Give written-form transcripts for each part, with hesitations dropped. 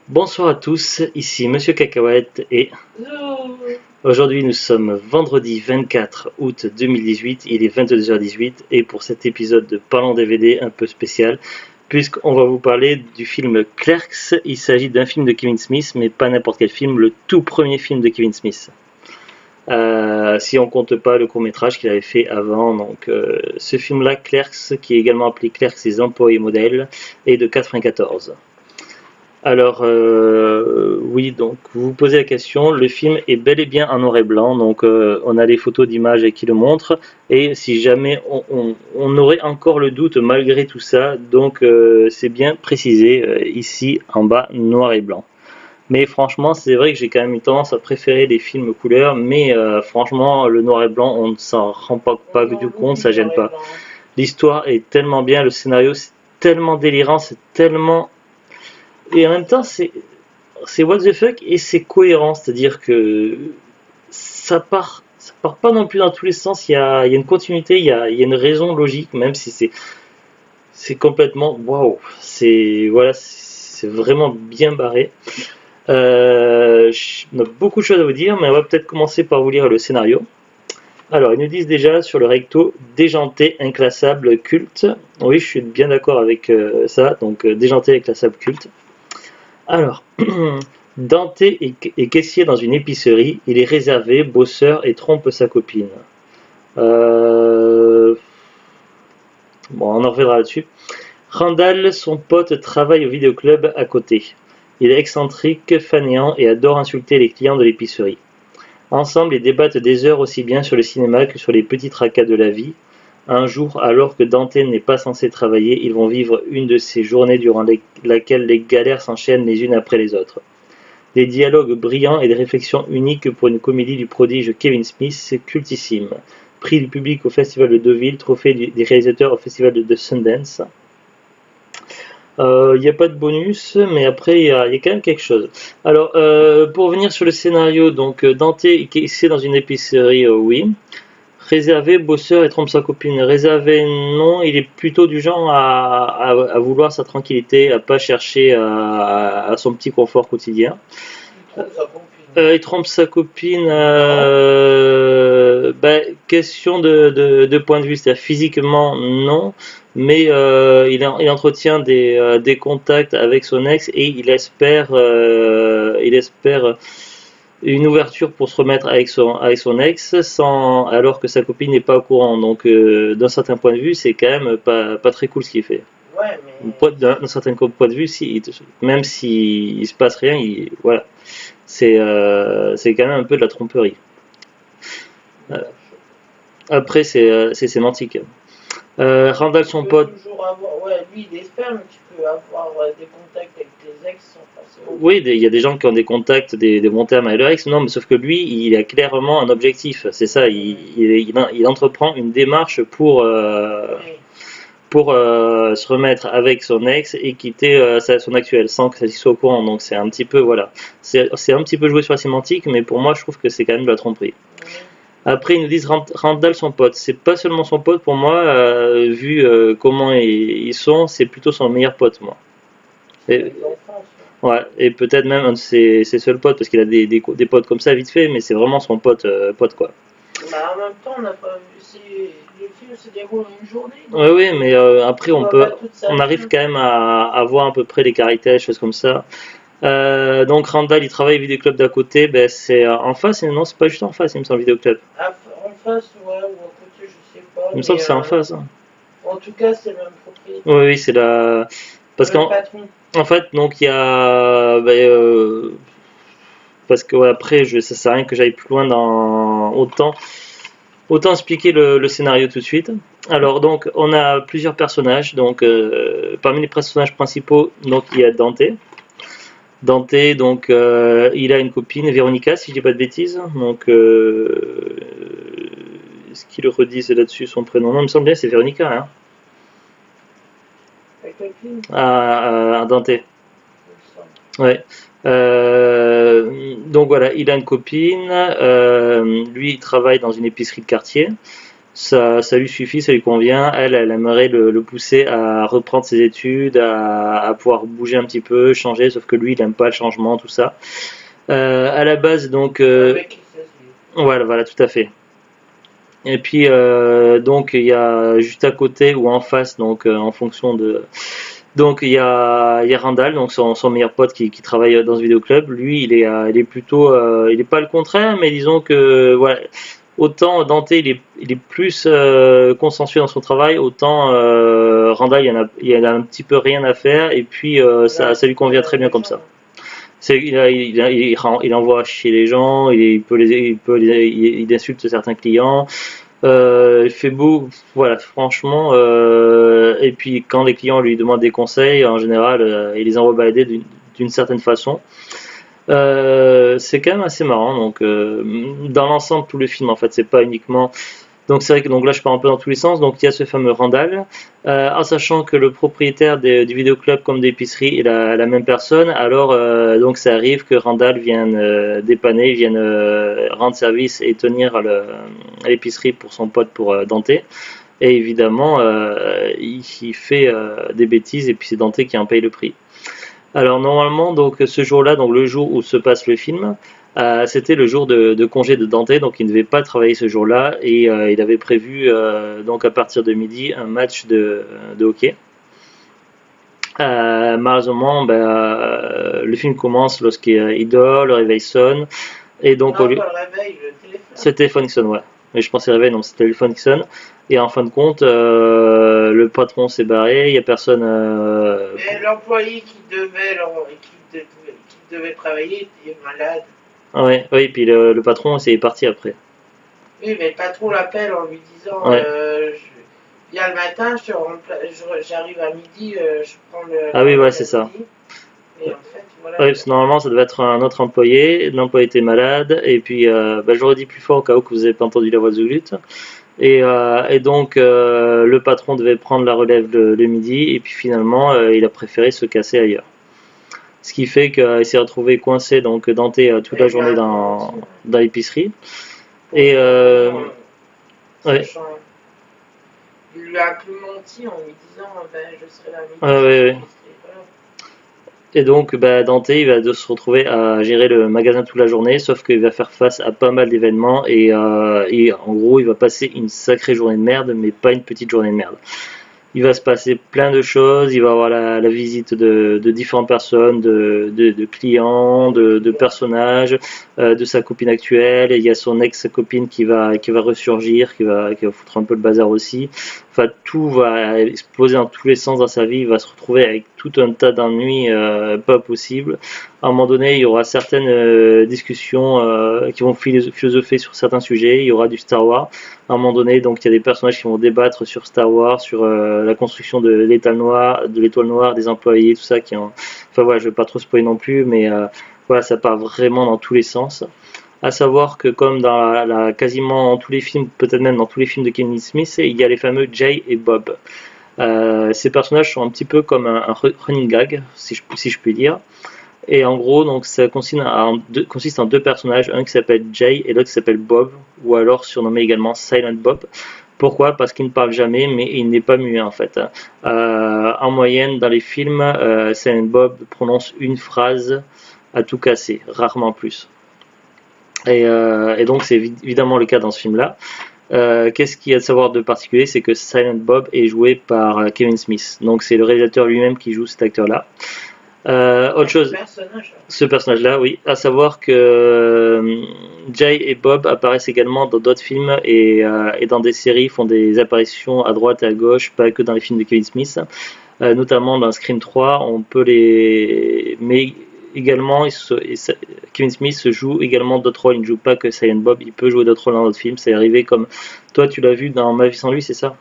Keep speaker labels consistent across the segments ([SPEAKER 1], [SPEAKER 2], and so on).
[SPEAKER 1] Bonsoir à tous, ici Monsieur Cacahuète et
[SPEAKER 2] Zou.
[SPEAKER 1] aujourd'hui nous sommes vendredi 24 août 2018, il est 22h18 et pour cet épisode de Parlons DVD un peu spécial, puisqu'on va vous parler du film Clerks, il s'agit d'un film de Kevin Smith, mais pas n'importe quel film, le tout premier film de Kevin Smith. Si on compte pas le court-métrage qu'il avait fait avant, donc ce film-là, Clerks, qui est également appelé Clerks et employés modèles, est de 94. Alors, oui, donc vous vous posez la question, le film est bel et bien en noir et blanc, donc on a les photos d'images qui le montrent, et si jamais on aurait encore le doute malgré tout ça, donc c'est bien précisé ici en bas, noir et blanc. Mais franchement, c'est vrai que j'ai quand même eu tendance à préférer les films couleur, mais franchement, le noir et blanc, on ne s'en rend pas
[SPEAKER 2] On
[SPEAKER 1] du
[SPEAKER 2] en
[SPEAKER 1] compte,
[SPEAKER 2] oublie
[SPEAKER 1] ça
[SPEAKER 2] le
[SPEAKER 1] gêne
[SPEAKER 2] noir et
[SPEAKER 1] pas.
[SPEAKER 2] blanc.
[SPEAKER 1] L'histoire est tellement bien, le scénario c'est tellement délirant, c'est tellement... Et en même temps, c'est what the fuck et c'est cohérent, c'est-à-dire que ça part pas non plus dans tous les sens, il y a une continuité, il y a une raison logique, même si c'est complètement waouh, c'est voilà, c'est vraiment bien barré. On a beaucoup de choses à vous dire, mais on va peut-être commencer par vous lire le scénario. Alors, ils nous disent déjà sur le recto déjanté, inclassable, culte. Oui, je suis bien d'accord avec ça, donc déjanté, inclassable, culte. Alors, Dante est caissier dans une épicerie, il est réservé, bosseur et trompe sa copine. Euh, Bon, on en reviendra là-dessus. Randall, son pote, travaille au vidéoclub à côté. Il est excentrique, fainéant et adore insulter les clients de l'épicerie. Ensemble, ils débattent des heures aussi bien sur le cinéma que sur les petits tracas de la vie. Un jour, alors que Dante n'est pas censé travailler, ils vont vivre une de ces journées durant laquelle les galères s'enchaînent les unes après les autres. Des dialogues brillants et des réflexions uniques pour une comédie du prodige Kevin Smith, cultissime. Prix du public au Festival de Deauville, trophée des réalisateurs au Festival de Sundance. Il n'y a pas de bonus, mais après il y a quand même quelque chose. Alors, pour revenir sur le scénario, donc Dante est dans une épicerie, oui. Réservé, bosseur et trompe sa copine. Réservé, non, il est plutôt du genre à vouloir sa tranquillité, à pas chercher à son petit confort quotidien.
[SPEAKER 2] Il trompe sa copine.
[SPEAKER 1] Il trompe sa copine. Question de point de vue, c'est-à-dire physiquement, non, mais il entretient des contacts avec son ex et il espère une ouverture pour se remettre avec son ex sans, alors que sa copine n'est pas au courant. Donc, d'un certain point de vue, c'est quand même pas très cool ce qu'il fait.
[SPEAKER 2] Ouais, mais
[SPEAKER 1] D'un certain point de vue, même s'il ne se passe rien, voilà. C'est quand même un peu de la tromperie. Euh, Après, c'est sémantique. Randall,
[SPEAKER 2] tu
[SPEAKER 1] son
[SPEAKER 2] peux
[SPEAKER 1] pote.
[SPEAKER 2] toujours avoir. Ouais, lui, il espère, mais tu peux avoir des contacts avec tes ex sans forcément
[SPEAKER 1] Oui,
[SPEAKER 2] qu'ils.
[SPEAKER 1] il y a des gens qui ont des contacts, des bons termes avec leur ex. Non, mais sauf que lui, il a clairement un objectif. C'est ça, il entreprend une démarche
[SPEAKER 2] Oui.
[SPEAKER 1] pour se remettre avec son ex et quitter son actuel sans que ça soit au courant. Donc c'est un petit peu, voilà. C'est un petit peu joué sur la sémantique, mais pour moi, je trouve que c'est quand même de la tromperie.
[SPEAKER 2] Mhm.
[SPEAKER 1] Après, ils nous disent Randall, son pote. C'est pas seulement son pote pour moi, vu comment ils sont, c'est plutôt son meilleur pote, moi.
[SPEAKER 2] C'est
[SPEAKER 1] Et,
[SPEAKER 2] ami d'enfance.
[SPEAKER 1] ouais, et peut-être même un de ses seuls potes, parce qu'il a des potes comme ça vite fait, mais c'est vraiment son pote quoi.
[SPEAKER 2] Bah, en même temps, on n'a pas vu. Le film se déroule en une journée,
[SPEAKER 1] Oui,
[SPEAKER 2] donc
[SPEAKER 1] oui, mais après,
[SPEAKER 2] tu vois pas toute sa
[SPEAKER 1] on
[SPEAKER 2] vie
[SPEAKER 1] arrive
[SPEAKER 2] non
[SPEAKER 1] quand
[SPEAKER 2] plus.
[SPEAKER 1] même à voir à peu près les caractères, des choses comme ça. Donc Randall, il travaille au vidéoclub d'à côté, ben, c'est en face, et non, c'est pas juste en face, il me semble, le vidéoclub.
[SPEAKER 2] En face, ouais, ou à côté, je sais pas,
[SPEAKER 1] Il me semble
[SPEAKER 2] mais
[SPEAKER 1] que c'est en face, hein.
[SPEAKER 2] en tout cas, c'est le même
[SPEAKER 1] Oui,
[SPEAKER 2] propriétaire,
[SPEAKER 1] oui, c'est la.
[SPEAKER 2] le
[SPEAKER 1] Parce
[SPEAKER 2] même
[SPEAKER 1] qu'en
[SPEAKER 2] patron.
[SPEAKER 1] en fait, donc il y a. Parce que ouais, après, ça sert à rien que j'aille plus loin dans. Autant expliquer le scénario tout de suite. Alors, donc, on a plusieurs personnages. Donc, parmi les personnages principaux, donc, il y a Dante. Dante, donc, il a une copine, Véronica, si je dis pas de bêtises. Donc, est-ce qu'ils le redisent là-dessus son prénom? Non, il me semble bien, c'est Véronica, hein,
[SPEAKER 2] Avec le film,
[SPEAKER 1] à Dante.
[SPEAKER 2] il me semble.
[SPEAKER 1] Ouais. Donc voilà, il a une copine. Lui, il travaille dans une épicerie de quartier. ça lui suffit, ça lui convient. Elle aimerait le pousser à reprendre ses études, à pouvoir bouger un petit peu, changer, sauf que lui, il n'aime pas le changement, tout ça. À la base, donc,
[SPEAKER 2] Avec qui ça se dit.
[SPEAKER 1] voilà, tout à fait. Et puis, donc, il y a juste à côté ou en face, donc, en fonction de. Donc, il y a Randall, donc son meilleur pote qui travaille dans ce vidéoclub. Lui, il est plutôt. Il est pas le contraire, mais disons que, voilà. Autant Dante il est plus consciencieux dans son travail, autant Randall il en a un petit peu rien à faire et puis ça lui convient très bien comme ça. Il envoie chez les gens, il insulte certains clients, il fait beau, voilà, franchement. Et puis quand les clients lui demandent des conseils, en général, il les envoie balader d'une certaine façon. C'est quand même assez marrant. Donc, dans l'ensemble, tout le film, en fait, c'est pas uniquement. Donc, c'est vrai que donc là, je pars un peu dans tous les sens. Donc, il y a ce fameux Randall, en sachant que le propriétaire du vidéoclub comme d'épicerie est la même personne. Alors, donc, ça arrive que Randall vienne dépanner, vienne rendre service et tenir l'épicerie pour son pote, pour Dante. Et évidemment, il fait des bêtises et puis c'est Dante qui en paye le prix. Alors normalement, donc ce jour-là, donc le jour où se passe le film, c'était le jour de congé de Dante, donc il ne devait pas travailler ce jour-là et il avait prévu donc à partir de midi un match de hockey. Malheureusement, le film commence lorsqu'il dort, le réveil sonne et donc
[SPEAKER 2] Non, pas le réveil, le téléphone.
[SPEAKER 1] c'est le téléphone qui sonne, ouais. Mais je pensais réveil, non, c'est le téléphone qui sonne. Et en fin de compte, le patron s'est barré, il n'y a personne.
[SPEAKER 2] Mais l'employé qui devait travailler est malade.
[SPEAKER 1] Ouais, oui, puis le patron c'est parti après.
[SPEAKER 2] Oui, mais le patron l'appelle en lui disant
[SPEAKER 1] Ouais.
[SPEAKER 2] viens le matin, j'arrive à midi, je prends le.
[SPEAKER 1] Ah oui, ouais, c'est ça.
[SPEAKER 2] midi. Et en fait, voilà.
[SPEAKER 1] Ouais, parce que normalement ça devait être un autre employé, l'employé était malade, et puis je le redis plus fort au cas où que vous n'avez pas entendu la voix de Zulut. Et donc le patron devait prendre la relève le midi, et puis finalement il a préféré se casser ailleurs. Ce qui fait qu'il s'est retrouvé coincé donc Dante toute la journée dans l'épicerie. Et ouais.
[SPEAKER 2] Il lui a un peu menti en lui disant je serai là à midi.
[SPEAKER 1] Ouais. Et donc Dante il va se retrouver à gérer le magasin toute la journée, sauf qu'il va faire face à pas mal d'événements et en gros il va passer une sacrée journée de merde, mais pas une petite journée de merde. Il va se passer plein de choses, il va avoir la visite de différentes personnes, de clients, de personnages, de sa copine actuelle, et il y a son ex-copine qui va ressurgir, qui va foutre un peu le bazar aussi. Enfin, tout va exploser dans tous les sens dans sa vie, il va se retrouver avec tout un tas d'ennuis pas possible. À un moment donné, il y aura certaines discussions qui vont philosopher sur certains sujets, il y aura du Star Wars. À un moment donné, donc il y a des personnages qui vont débattre sur Star Wars, sur la construction de l'étoile noire, des employés, tout ça. Enfin voilà, je vais pas trop spoiler non plus, mais voilà, ça part vraiment dans tous les sens. À savoir que comme dans quasiment dans tous les films, peut-être même dans tous les films de Kevin Smith, il y a les fameux Jay et Bob. Ces personnages sont un petit peu comme un running gag, si je puis dire. Et en gros, donc ça consiste en deux personnages, un qui s'appelle Jay et l'autre qui s'appelle Bob, ou alors surnommé également Silent Bob. Pourquoi? Parce qu'il ne parle jamais, mais il n'est pas muet en fait. En moyenne, dans les films, Silent Bob prononce une phrase à tout casser, rarement plus. Et donc c'est évidemment le cas dans ce film-là. Qu'est-ce qu'il y a de savoir de particulier? C'est que Silent Bob est joué par Kevin Smith. Donc c'est le réalisateur lui-même qui joue cet acteur-là. Autre chose, ce personnage-là, oui, à savoir que Jay et Bob apparaissent également dans d'autres films et dans des séries, font des apparitions à droite et à gauche, pas que dans les films de Kevin Smith, notamment dans Scream 3, on peut les... Mais également, Kevin Smith joue également d'autres rôles, il ne joue pas que Silent Bob, il peut jouer d'autres rôles dans d'autres films, c'est arrivé comme... Toi, tu l'as vu dans Ma vie sans lui, c'est ça?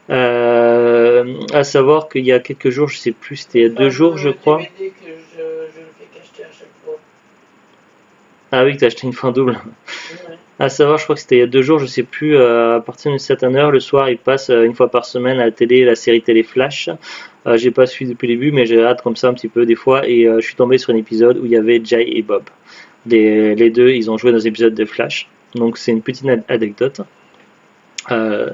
[SPEAKER 1] À savoir qu'il y a quelques jours, je sais plus, c'était il y a 2 jours, je crois.
[SPEAKER 2] DVD que je le fais qu'acheter à chaque fois.
[SPEAKER 1] Ah oui, que t'as acheté une fois en double.
[SPEAKER 2] Ouais.
[SPEAKER 1] À savoir, je crois que c'était il y a 2 jours, je sais plus, à partir d'une certaine heure, le soir, il passe une fois par semaine à la télé, la série télé Flash. J'ai pas suivi depuis le début, mais j'ai hâte comme ça un petit peu des fois, et je suis tombé sur un épisode où il y avait Jay et Bob. Les deux, ils ont joué dans un épisode de Flash, donc c'est une petite anecdote. Euh,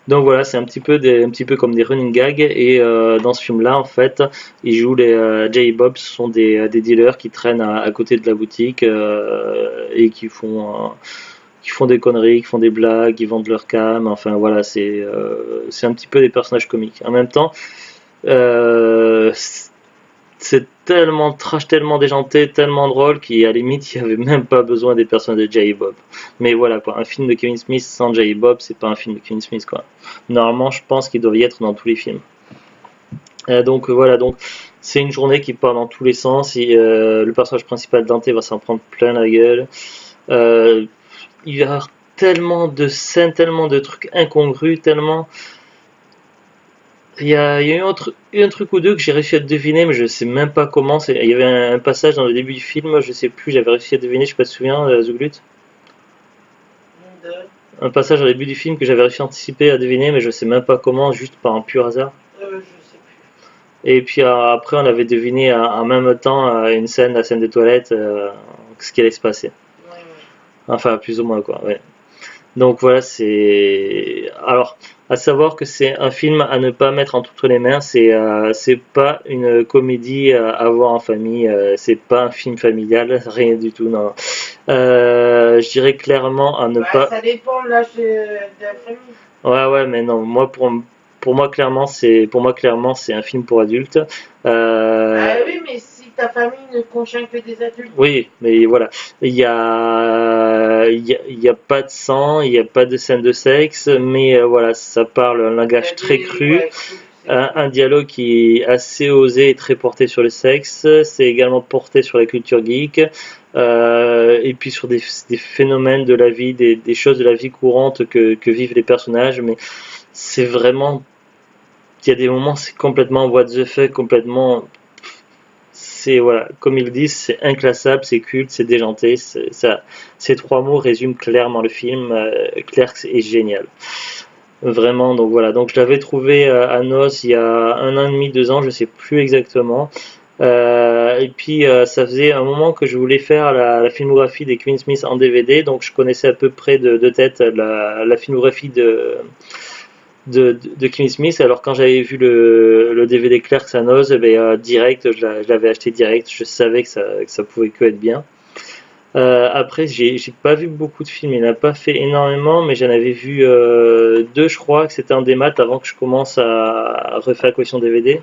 [SPEAKER 1] donc voilà, c'est un petit peu comme des running gags. Et dans ce film-là, en fait, ils jouent les Jay et Bob, ce sont des dealers qui traînent à côté de la boutique et qui font des conneries, qui font des blagues, qui vendent leur cam. Enfin voilà, c'est un petit peu des personnages comiques. En même temps, euh, c'est tellement trash, tellement déjanté, tellement drôle qu'à la limite, il n'y avait même pas besoin des personnages de Jay et Bob. Mais voilà quoi, un film de Kevin Smith sans Jay et Bob, c'est pas un film de Kevin Smith quoi. Normalement, je pense qu'il doit y être dans tous les films. Donc voilà, donc c'est une journée qui part dans tous les sens. Et, le personnage principal Dante va s'en prendre plein la gueule. Euh, il va y avoir tellement de scènes, tellement de trucs incongrus, tellement il y a eu un truc ou deux que j'ai réussi à deviner, mais je sais même pas comment. Il y avait un passage dans le début du film, je sais plus, j'avais réussi à deviner, je sais pas si tu te souviens, Zouglut.
[SPEAKER 2] De,
[SPEAKER 1] Un passage dans le début du film que j'avais réussi à anticiper, à deviner, mais je sais même pas comment, juste par un pur hasard.
[SPEAKER 2] je sais plus.
[SPEAKER 1] Et puis après, on avait deviné en même temps une scène, la scène des toilettes, ce qui allait se passer.
[SPEAKER 2] Ouais, ouais.
[SPEAKER 1] Enfin, plus ou moins, quoi, ouais. Donc voilà, c'est. Alors, à savoir que c'est un film à ne pas mettre entre les mains. C'est pas une comédie à voir en famille. C'est pas un film familial, rien du tout. Non. Je dirais clairement à ne
[SPEAKER 2] Bah,
[SPEAKER 1] pas.
[SPEAKER 2] ça dépend de l'âge de la famille.
[SPEAKER 1] Ouais, ouais, mais non. Pour moi clairement, c'est un film pour adultes.
[SPEAKER 2] Ah
[SPEAKER 1] Euh,
[SPEAKER 2] oui, mais si ta famille ne contient que des adultes.
[SPEAKER 1] Oui, mais voilà, il y a pas de sang, il n'y a pas de scène de sexe, mais voilà, ça parle un langage très cru,
[SPEAKER 2] Ouais, cool, c'est
[SPEAKER 1] un dialogue qui est assez osé et très porté sur le sexe. C'est également porté sur la culture geek, et puis sur des phénomènes de la vie, des choses de la vie courante que vivent les personnages. Mais c'est vraiment, il y a des moments, c'est complètement what the fuck, complètement. C'est voilà, comme ils disent, c'est inclassable, c'est culte, c'est déjanté. Ces trois mots résument clairement le film. Clerks est génial, vraiment. Donc voilà, donc je l'avais trouvé à Noce il y a un an et demi, 2 ans, je sais plus exactement. Et puis ça faisait un moment que je voulais faire la filmographie des Queen Smith en DVD, donc je connaissais à peu près de tête la filmographie de Kim Smith. Alors quand j'avais vu le DVD Clerks à Noz, eh ben, direct, je l'avais acheté direct. Je savais que ça pouvait que être bien. Après, j'ai pas vu beaucoup de films. Il n'a pas fait énormément, mais j'en avais vu deux, je crois, que c'était en démat avant que je commence à refaire la collection DVD.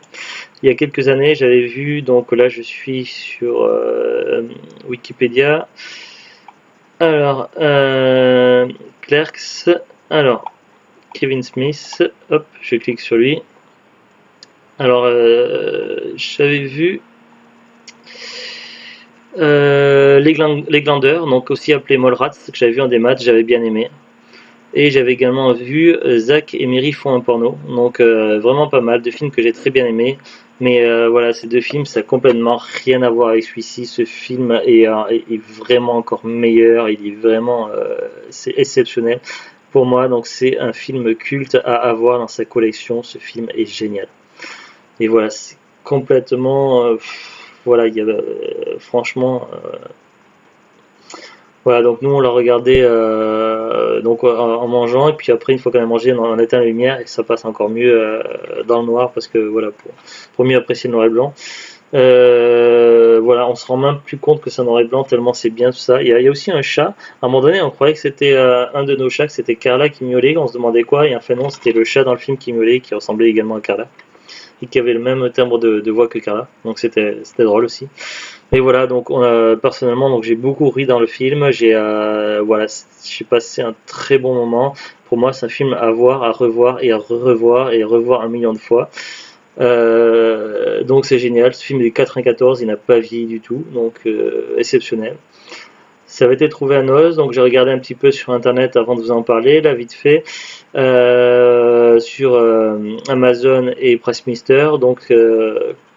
[SPEAKER 1] Il y a quelques années, j'avais vu. Donc là, je suis sur Wikipédia. Alors, Clerks. Alors, Kevin Smith, hop, je clique sur lui. Alors, j'avais vu les Glandeurs, donc aussi appelé Mallrats, que j'avais vu en démat, j'avais bien aimé. Et j'avais également vu Zach et Miri font un porno, donc vraiment pas mal, de films que j'ai très bien aimés. Mais voilà, ces deux films, ça n'a complètement rien à voir avec celui-ci. Ce film est vraiment encore meilleur, il est vraiment, c'est exceptionnel pour moi. Donc c'est un film culte à avoir dans sa collection. Ce film est génial. Et voilà, c'est complètement, voilà, il y a, franchement, voilà. Donc nous on l'a regardé donc en mangeant, et puis après une fois qu'on a mangé, on éteint la lumière et ça passe encore mieux dans le noir, parce que voilà, pour mieux apprécier le noir et blanc. Voilà, on se rend même plus compte que c'est un noir et blanc tellement c'est bien tout ça. Il y a aussi un chat. À un moment donné, on croyait que c'était un de nos chats, que c'était Carla qui miaulait. On se demandait quoi, et en fait non, c'était le chat dans le film qui miaulait, qui ressemblait également à Carla et qui avait le même timbre de voix que Carla. Donc c'était drôle aussi. Et voilà, donc personnellement, donc j'ai beaucoup ri dans le film. Voilà, j'ai passé un très bon moment. Pour moi, c'est un film à voir, à revoir et à revoir et à revoir un million de fois. Donc c'est génial. Ce film est de 94, il n'a pas vieilli du tout, donc exceptionnel. Ça avait été trouvé à Noz, donc j'ai regardé un petit peu sur internet avant de vous en parler, là vite fait, sur Amazon et Pressmister. Donc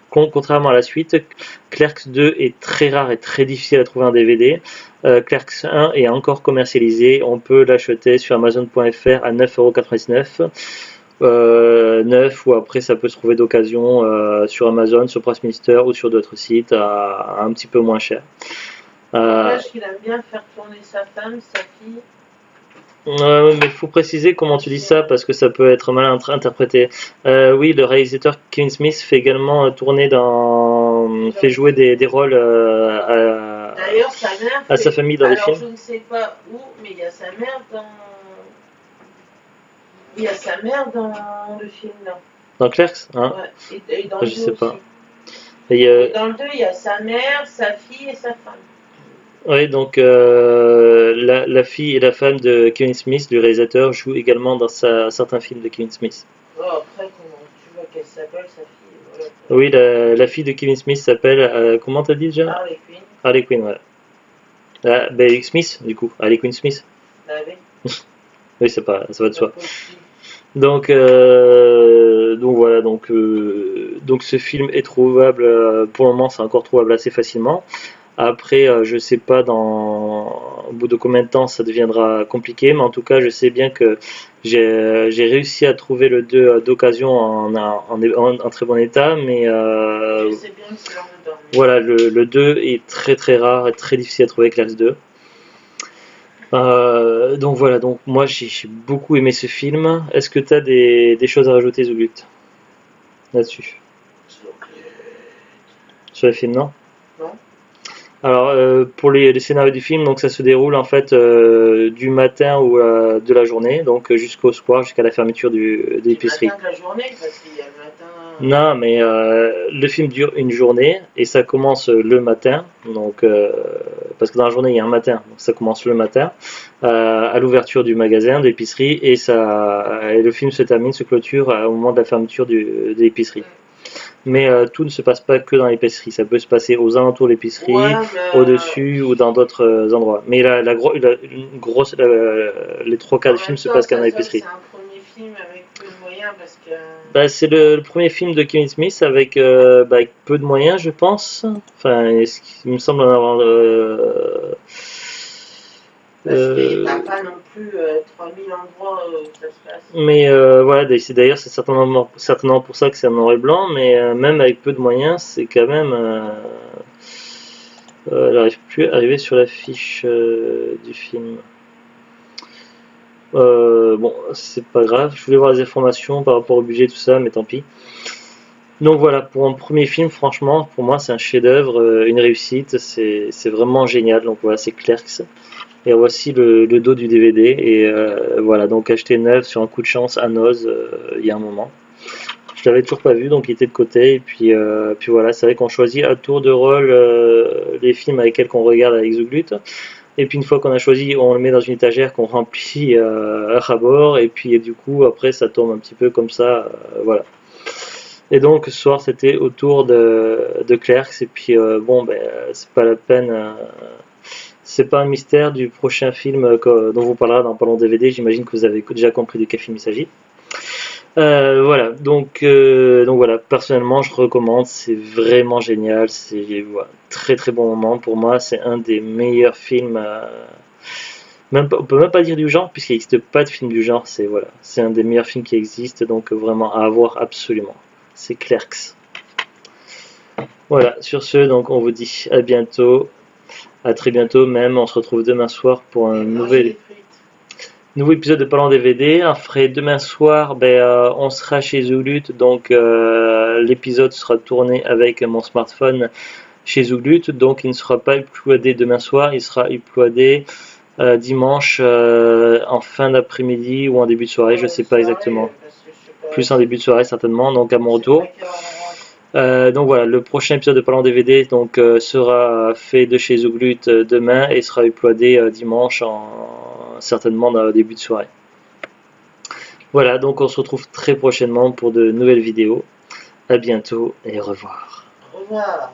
[SPEAKER 1] contrairement à la suite, Clerks 2 est très rare et très difficile à trouver en DVD. Clerks 1 est encore commercialisé, on peut l'acheter sur Amazon.fr à 9,99 €. 9, ou après ça peut se trouver d'occasion sur Amazon, sur Pressmister ou sur d'autres sites à un petit peu moins cher.
[SPEAKER 2] N'empêche qu'il aime bien faire tourner sa femme, sa fille.
[SPEAKER 1] Mais il faut préciser comment tu dis ça parce que ça peut être mal interprété. Oui, le réalisateur Kevin Smith fait également tourner fait jouer des rôles
[SPEAKER 2] D'ailleurs, sa mère
[SPEAKER 1] à sa famille dans les films.
[SPEAKER 2] Alors, je ne sais pas où, mais il y a sa mère dans. Il y a sa mère dans le film là.
[SPEAKER 1] Dans Clerks, hein?
[SPEAKER 2] Ouais. Et dans
[SPEAKER 1] je
[SPEAKER 2] le 2
[SPEAKER 1] sais pas.
[SPEAKER 2] aussi.
[SPEAKER 1] Et,
[SPEAKER 2] dans le 2, il y a sa mère, sa fille et sa femme.
[SPEAKER 1] Oui, donc la fille et la femme de Kevin Smith, du réalisateur, jouent également dans certains films de Kevin Smith.
[SPEAKER 2] Oh, après, comment tu vois qu'elle s'appelle, sa fille? Voilà.
[SPEAKER 1] Oui, la fille de Kevin Smith s'appelle, comment t'as dit déjà?
[SPEAKER 2] Harley Quinn.
[SPEAKER 1] Harley Quinn, ouais. Ben, Smith, du coup, Harley Quinn Smith.
[SPEAKER 2] Bah oui.
[SPEAKER 1] Oui, ça va de soi. Donc voilà, donc ce film est trouvable, pour le moment c'est encore trouvable assez facilement. Après, je sais pas au bout de combien de temps ça deviendra compliqué, mais en tout cas, je sais bien que j'ai réussi à trouver le 2 d'occasion en très bon état, mais
[SPEAKER 2] Je sais bien que c'est l'heure de dormir.
[SPEAKER 1] voilà, le 2 est très très rare et très difficile à trouver, Classe 2. Donc voilà, donc moi j'ai beaucoup aimé ce film. Est-ce que tu as des choses à rajouter, Zugut, là-dessus? Sur le film, non?
[SPEAKER 2] Non.
[SPEAKER 1] Alors, pour les scénarios du film, donc ça se déroule en fait du matin ou de la journée, donc jusqu'au soir, jusqu'à la fermeture de l'épicerie.
[SPEAKER 2] Du matin de la journée, parce qu'il y a le matin.
[SPEAKER 1] Non, mais le film dure une journée et ça commence le matin, donc parce que dans la journée il y a un matin, donc ça commence le matin à l'ouverture du magasin, de l'épicerie, et le film se clôture au moment de la fermeture de l'épicerie. Mais tout ne se passe pas que dans l'épicerie, ça peut se passer aux alentours de l'épicerie,
[SPEAKER 2] Ouais,
[SPEAKER 1] au-dessus ou dans d'autres endroits. Mais les trois quarts du film se passent qu'à dans l'épicerie.
[SPEAKER 2] C'est un premier film avec peu de moyens parce que.
[SPEAKER 1] Bah, c'est le premier film de Kevin Smith avec peu de moyens, je pense. Enfin, il me semble en avoir.
[SPEAKER 2] Parce qu'il n'y a pas non plus 3000 endroits où ça se passe.
[SPEAKER 1] Mais voilà, d'ailleurs c'est certainement pour ça que c'est en noir et blanc, mais même avec peu de moyens, c'est quand même. Elle n'arrive plus à arriver sur l'affiche du film. Bon, c'est pas grave, je voulais voir les informations par rapport au budget, tout ça, mais tant pis. Donc voilà, pour un premier film, franchement, pour moi c'est un chef-d'œuvre, une réussite, c'est vraiment génial. Donc voilà, c'est Clerks. Et voici le dos du DVD. Et voilà, donc acheté neuf sur un coup de chance à Noz il y a un moment. Je l'avais toujours pas vu, donc il était de côté. Et puis voilà, c'est vrai qu'on choisit à tour de rôle les films avec lesquels qu'on regarde avec Zuglut. Et puis une fois qu'on a choisi, on le met dans une étagère qu'on remplit à rabord. Et puis du coup, après, ça tombe un petit peu comme ça. Voilà. Et donc ce soir, c'était au tour de Clerks. Et puis bon, ben, c'est pas la peine. C'est pas un mystère du prochain film dont vous parlera dans Parlons DVD. J'imagine que vous avez déjà compris de quel film il s'agit. Voilà, donc voilà, personnellement je recommande, c'est vraiment génial, c'est voilà, très très bon moment pour moi, c'est un des meilleurs films, on peut même pas dire du genre puisqu'il n'existe pas de film du genre, c'est un des meilleurs films qui existent, donc vraiment à avoir absolument, c'est Clerks. Voilà, sur ce, donc on vous dit à bientôt, à très bientôt même, on se retrouve demain soir pour un nouveau épisode de Parlons DVD. Après demain soir, on sera chez Zuglut, donc l'épisode sera tourné avec mon smartphone chez Zuglut, donc il ne sera pas uploadé demain soir, il sera uploadé dimanche en fin d'après-midi ou en début de soirée, je ne sais pas exactement. Plus en début de soirée certainement, donc à mon retour. Donc voilà, le prochain épisode de Parlons DVD donc, sera fait de chez Zuglut demain et sera uploadé dimanche certainement dans le début de soirée. Voilà, donc on se retrouve très prochainement pour de nouvelles vidéos. À bientôt et au revoir.
[SPEAKER 2] Au revoir.